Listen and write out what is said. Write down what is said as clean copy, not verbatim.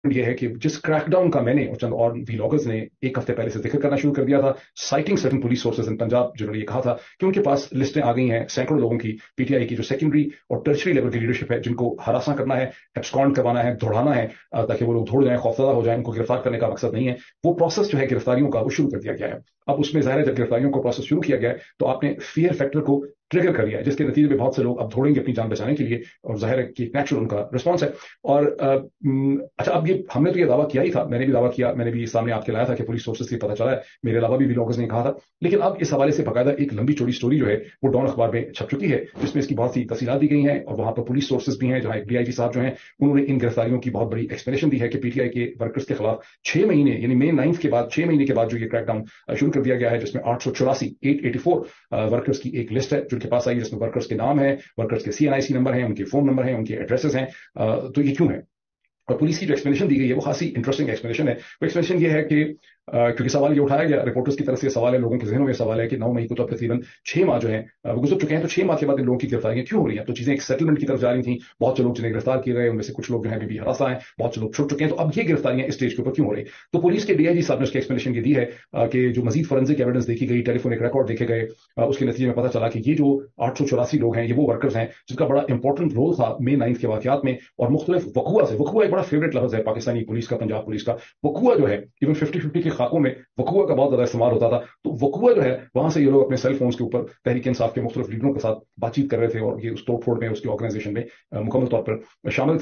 ये है कि जिस क्रैकडाउन का मैंने और चंद और व्लॉगर्स ने एक हफ्ते पहले से जिक्र करना शुरू कर दिया था, साइटिंग सर्टन पुलिस सोर्सेज इन पंजाब, जिन्होंने ये कहा था कि उनके पास लिस्टें आ गई हैं सैकड़ों लोगों की, पीटीआई की जो सेकेंडरी और टर्शरी लेवल की लीडरशिप है, जिनको हरासा करना है, एब्सकॉन्ड करवाना है, दौड़ाना है, ताकि वो लोग दौड़ जाएं, खौफजदा हो जाएं। उनको गिरफ्तार करने का मकसद नहीं है। वो प्रोसेस जो है गिरफ्तारियों का, वो शुरू कर दिया गया है। अब उसमें जाहिर है जब गिरफ्तारियों का प्रोसेस शुरू किया गया है तो आपने फियर फैक्टर को ट्रिगर कर लिया है, जिसके नतीजे में बहुत से लोग अब दौड़ेंगे अपनी जान बचाने के लिए, और जाहिर है कि नेचुरल उनका रिस्पॉन्स है। और अच्छा, अब ये हमने तो ये दावा किया ही था, मैंने भी दावा किया, मैंने भी सामने आपके लाया था कि पुलिस सोर्सेज से पता चला है, मेरे अलावा भी व्लॉगर्स ने कहा था। लेकिन अब इस हवाले से बाकायदा एक लंबी चौड़ी स्टोरी जो है वो डॉन अखबार में छप चुकी है, जिसमें इसकी बहुत सी तफसीलात दी गई हैं, और वहां पर पुलिस सोर्सेज भी हैं, जहां एक डीआईजी साहब जो हैं उन्होंने इन गिरफ्तारियों की बहुत बड़ी एक्सप्लेनेशन दी है कि पीटीआई के वर्कर्स के खिलाफ 6 महीने यानी मई 9 के बाद 6 महीने के बाद जो ये क्रैकडाउन शुरू कर दिया गया है, जिसमें 884 वर्कर्स की एक लिस्ट है जिनके पास आई, जिसमें वर्कर्स के नाम है, वर्कर्स के सीएनआईसी नंबर हैं, उनके फोन नंबर हैं, उनके एड्रेसेस हैं। तो ये क्यों है? और पुलिस की जो एक्सप्लेनेशन दी गई है वो खासी इंटरेस्टिंग एक्सप्लेनेशन है। वो एक्सप्लेनेशन ये है कि क्योंकि सवाल ये उठाया गया, रिपोर्टर्स की तरफ से सवाल है, लोगों के जहनों में सवाल है कि 9 मई को तो तकरीबन 6 माह जो है वो गुजर चुके हैं, तो 6 माह के बाद इन लोगों की गिरफ्तारियां क्यों हो रही हैं? तो चीजें एक सेटलमेंट की तरफ जा रही थी, बहुत से लोग जिन्हें गिरफ्तार किए गए उनमें से कुछ लोग जो है अभी भी हरासा हैं, बहुत से लोग छुट चुके हैं, तो अब ये गिरफ्तारियां इस स्टेज के ऊपर क्यों हो रही? तो पुलिस के डीआईजी साहब ने उसकी एक्सप्लेनेशन ये दी है कि जो मजीद फॉरेंसिक एविडेंस देखी गई, टेलीफोनिक रिकॉर्ड देखे गए, उसके नतीजे में पता चला कि ये जो 884 लोग हैं ये वो वर्कर्स हैं जिनका बड़ा इंपॉर्टेंट रोल था मई 9 के वाकयात में, और मुख्तलिफ वकुआ से, वकुआ एक बड़ा फेवरेट लफ्ज है पाकिस्तानी पुलिस का, पंजाब पुलिस का, वकुआ जो है इवन 50-50 के खाकों में वकुआ का बहुत ज्यादा इस्तेमाल होता था। तो वकुआ जो है वहां से ये लोग अपने सेल फोन्स के ऊपर तहरीक इंसाफ के मुख्तलिफ लीडरों के साथ बातचीत कर रहे थे, और ये उस तोड़ फोड़ में, उसकी ऑर्गेनाइजेशन में मुकम्मल तौर पर शामिल थे।